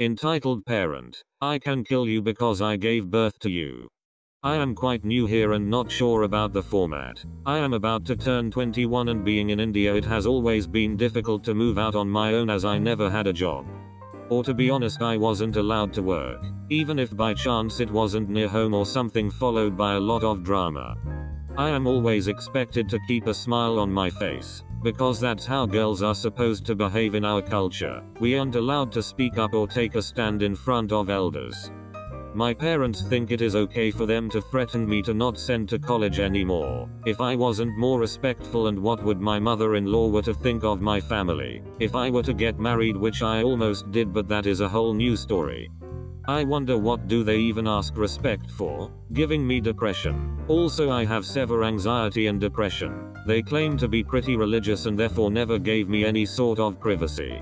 Entitled parent. I can kill you because I gave birth to you. I am quite new here and not sure about the format. I am about to turn 21 and being in India it has always been difficult to move out on my own as I never had a job. Or to be honest I wasn't allowed to work, even if by chance it wasn't near home or something followed by a lot of drama. I am always expected to keep a smile on my face, because that's how girls are supposed to behave in our culture. We aren't allowed to speak up or take a stand in front of elders. My parents think it is okay for them to threaten me to not send to college anymore, if I wasn't more respectful, and what would my mother-in-law were to think of my family, if I were to get married, which I almost did, but that is a whole new story. I wonder what do they even ask respect for? Giving me depression. Also I have severe anxiety and depression. They claim to be pretty religious and therefore never gave me any sort of privacy.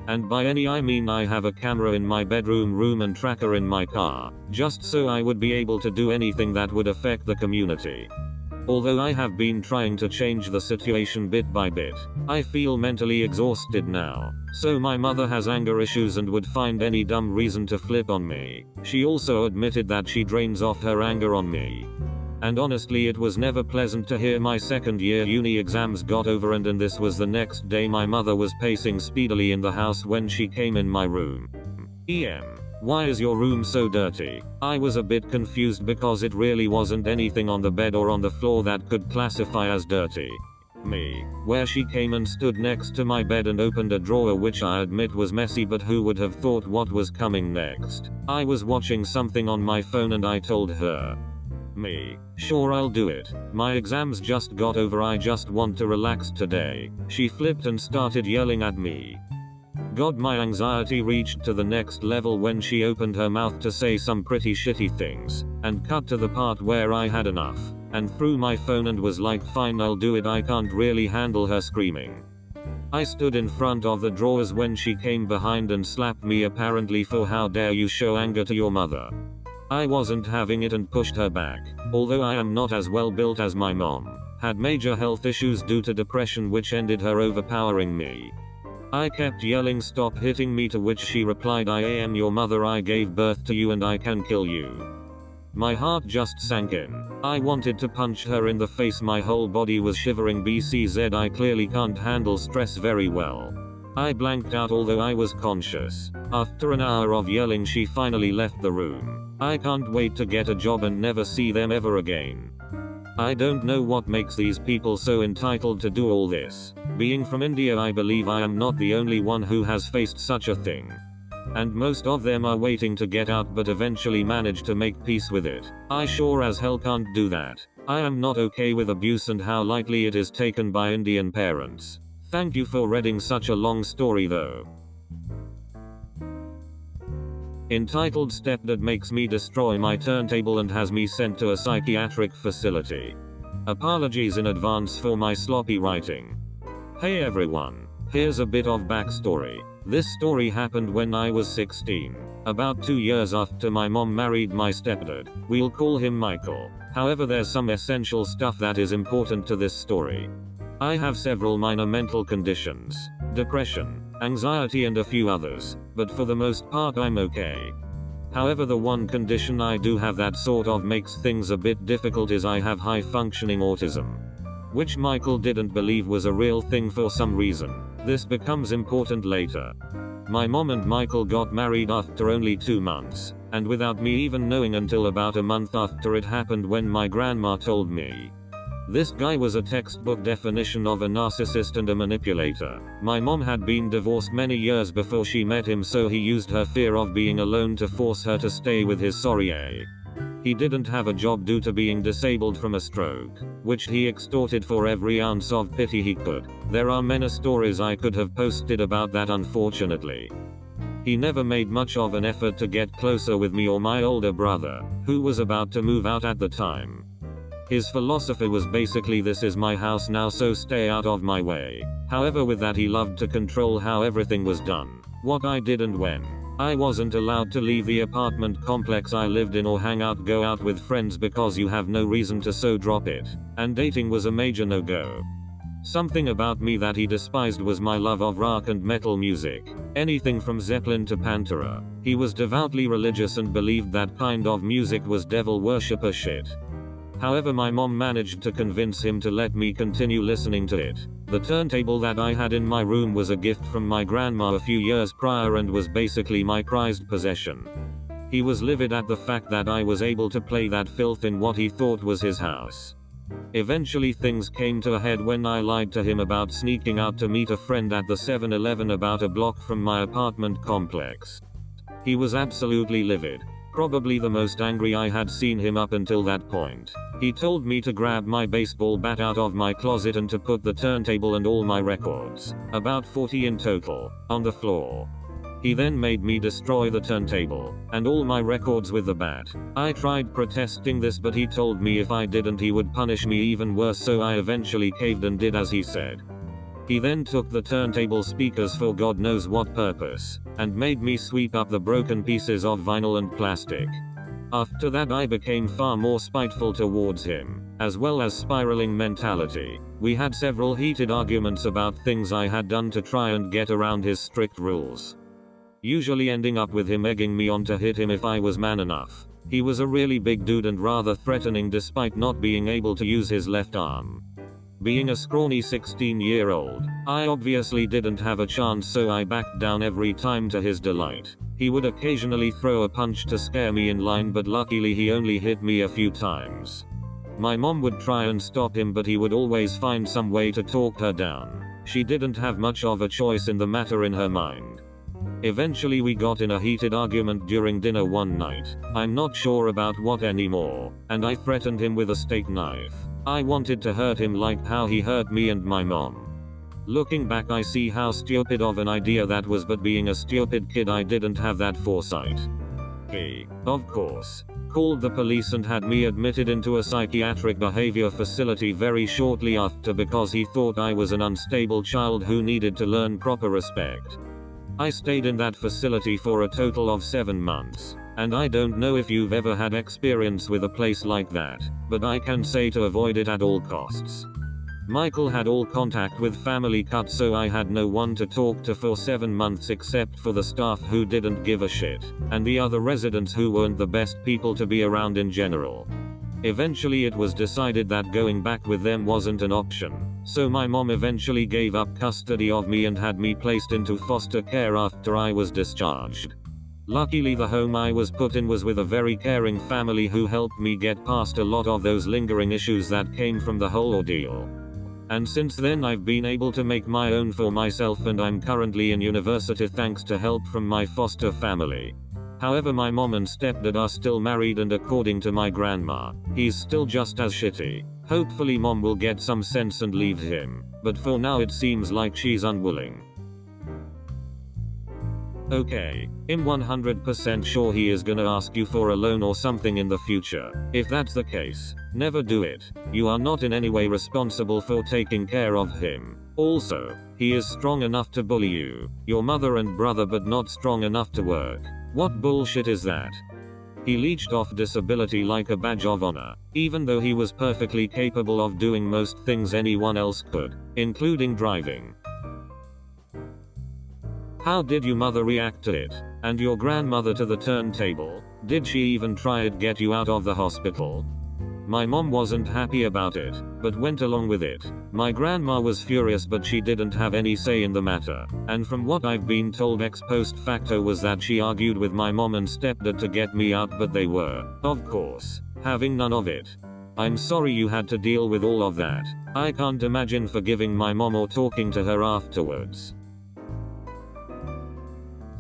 And by any I mean I have a camera in my bedroom and tracker in my car, just so I would be able to do anything that would affect the community. Although I have been trying to change the situation bit by bit, I feel mentally exhausted now. So my mother has anger issues and would find any dumb reason to flip on me. She also admitted that she drains off her anger on me. And honestly it was never pleasant to hear my second year uni exams got over and this was the next day. My mother was pacing speedily in the house when she came in my room. Why is your room so dirty? I was a bit confused because it really wasn't anything on the bed or on the floor that could classify as dirty. Where she came and stood next to my bed and opened a drawer, which I admit was messy, but who would have thought what was coming next? I was watching something on my phone and I told her. Sure, I'll do it. My exams just got over, I just want to relax today. She flipped and started yelling at me. God, my anxiety reached to the next level when she opened her mouth to say some pretty shitty things, and cut to the part where I had enough, and threw my phone and was like, fine, I'll do it. I can't really handle her screaming. I stood in front of the drawers when she came behind and slapped me, apparently for how dare you show anger to your mother. I wasn't having it and pushed her back. Although I am not as well built as my mom, had major health issues due to depression which ended her overpowering me. I kept yelling, stop hitting me, to which she replied, I am your mother, I gave birth to you and I can kill you. My heart just sank in. I wanted to punch her in the face, my whole body was shivering. BCZ, I clearly can't handle stress very well. I blanked out although I was conscious. After an hour of yelling she finally left the room. I can't wait to get a job and never see them ever again. I don't know what makes these people so entitled to do all this. Being from India, I believe I am not the only one who has faced such a thing. And most of them are waiting to get out but eventually manage to make peace with it. I sure as hell can't do that. I am not okay with abuse and how lightly it is taken by Indian parents. Thank you for reading such a long story though. Entitled Stepdad makes me destroy my turntable and has me sent to a psychiatric facility. Apologies in advance for my sloppy writing. Hey everyone, here's a bit of backstory. This story happened when I was 16, about 2 years after my mom married my stepdad. We'll call him Michael. However, there's some essential stuff that is important to this story. I have several minor mental conditions, depression, anxiety and a few others, but for the most part I'm okay. However, the one condition I do have that sort of makes things a bit difficult is I have high functioning autism, which Michael didn't believe was a real thing for some reason. This becomes important later. My mom and Michael got married after only 2 months, and without me even knowing until about a month after it happened when my grandma told me. This guy was a textbook definition of a narcissist and a manipulator. My mom had been divorced many years before she met him, so he used her fear of being alone to force her to stay with his sorry. He didn't have a job due to being disabled from a stroke, which he extorted for every ounce of pity he could. There are many stories I could have posted about that, unfortunately. He never made much of an effort to get closer with me or my older brother, who was about to move out at the time. His philosophy was basically, this is my house now, so stay out of my way. However, with that he loved to control how everything was done, what I did and when. I wasn't allowed to leave the apartment complex I lived in or go out with friends because you have no reason to, so drop it. And dating was a major no-go. Something about me that he despised was my love of rock and metal music. Anything from Zeppelin to Pantera. He was devoutly religious and believed that kind of music was devil worshipper shit. However, my mom managed to convince him to let me continue listening to it. The turntable that I had in my room was a gift from my grandma a few years prior and was basically my prized possession. He was livid at the fact that I was able to play that filth in what he thought was his house. Eventually things came to a head when I lied to him about sneaking out to meet a friend at the 7-Eleven about a block from my apartment complex. He was absolutely livid. Probably the most angry I had seen him up until that point. He told me to grab my baseball bat out of my closet and to put the turntable and all my records, about 40 in total, on the floor. He then made me destroy the turntable, and all my records with the bat. I tried protesting this, but he told me if I didn't he would punish me even worse, so I eventually caved and did as he said. He then took the turntable speakers for God knows what purpose, and made me sweep up the broken pieces of vinyl and plastic. After that I became far more spiteful towards him, as well as spiraling mentality. We had several heated arguments about things I had done to try and get around his strict rules. Usually ending up with him egging me on to hit him if I was man enough. He was a really big dude and rather threatening despite not being able to use his left arm. Being a scrawny 16-year-old, I obviously didn't have a chance, so I backed down every time to his delight. He would occasionally throw a punch to scare me in line, but luckily he only hit me a few times. My mom would try and stop him, but he would always find some way to talk her down. She didn't have much of a choice in the matter in her mind. Eventually we got in a heated argument during dinner one night. I'm not sure about what anymore, and I threatened him with a steak knife. I wanted to hurt him like how he hurt me and my mom. Looking back I see how stupid of an idea that was, but being a stupid kid I didn't have that foresight. He, of course, called the police and had me admitted into a psychiatric behavior facility very shortly after because he thought I was an unstable child who needed to learn proper respect. I stayed in that facility for a total of 7 months, and I don't know if you've ever had experience with a place like that, but I can say to avoid it at all costs. Michael had all contact with family cut, so I had no one to talk to for 7 months except for the staff who didn't give a shit, and the other residents who weren't the best people to be around in general. Eventually it was decided that going back with them wasn't an option, so my mom eventually gave up custody of me and had me placed into foster care after I was discharged. Luckily the home I was put in was with a very caring family who helped me get past a lot of those lingering issues that came from the whole ordeal. And since then I've been able to make my own for myself, and I'm currently in university thanks to help from my foster family. However, my mom and stepdad are still married, and according to my grandma, he's still just as shitty. Hopefully mom will get some sense and leave him, but for now it seems like she's unwilling. Okay, I'm 100% sure he is gonna ask you for a loan or something in the future. If that's the case, never do it. You are not in any way responsible for taking care of him. Also, he is strong enough to bully you, your mother and brother, but not strong enough to work. What bullshit is that? He leached off disability like a badge of honor, even though he was perfectly capable of doing most things anyone else could, including driving. How did your mother react to it? And your grandmother to the turntable? Did she even try to get you out of the hospital? My mom wasn't happy about it, but went along with it. My grandma was furious, but she didn't have any say in the matter, and from what I've been told ex post facto was that she argued with my mom and stepdad to get me out, but they were, of course, having none of it. I'm sorry you had to deal with all of that. I can't imagine forgiving my mom or talking to her afterwards.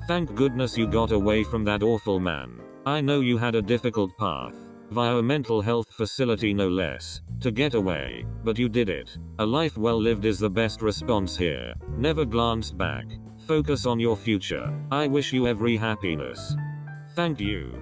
Thank goodness you got away from that awful man. I know you had a difficult path, via a mental health facility no less, to get away, but you did it. A life well lived is the best response here. Never glance back. Focus on your future. I wish you every happiness. Thank you.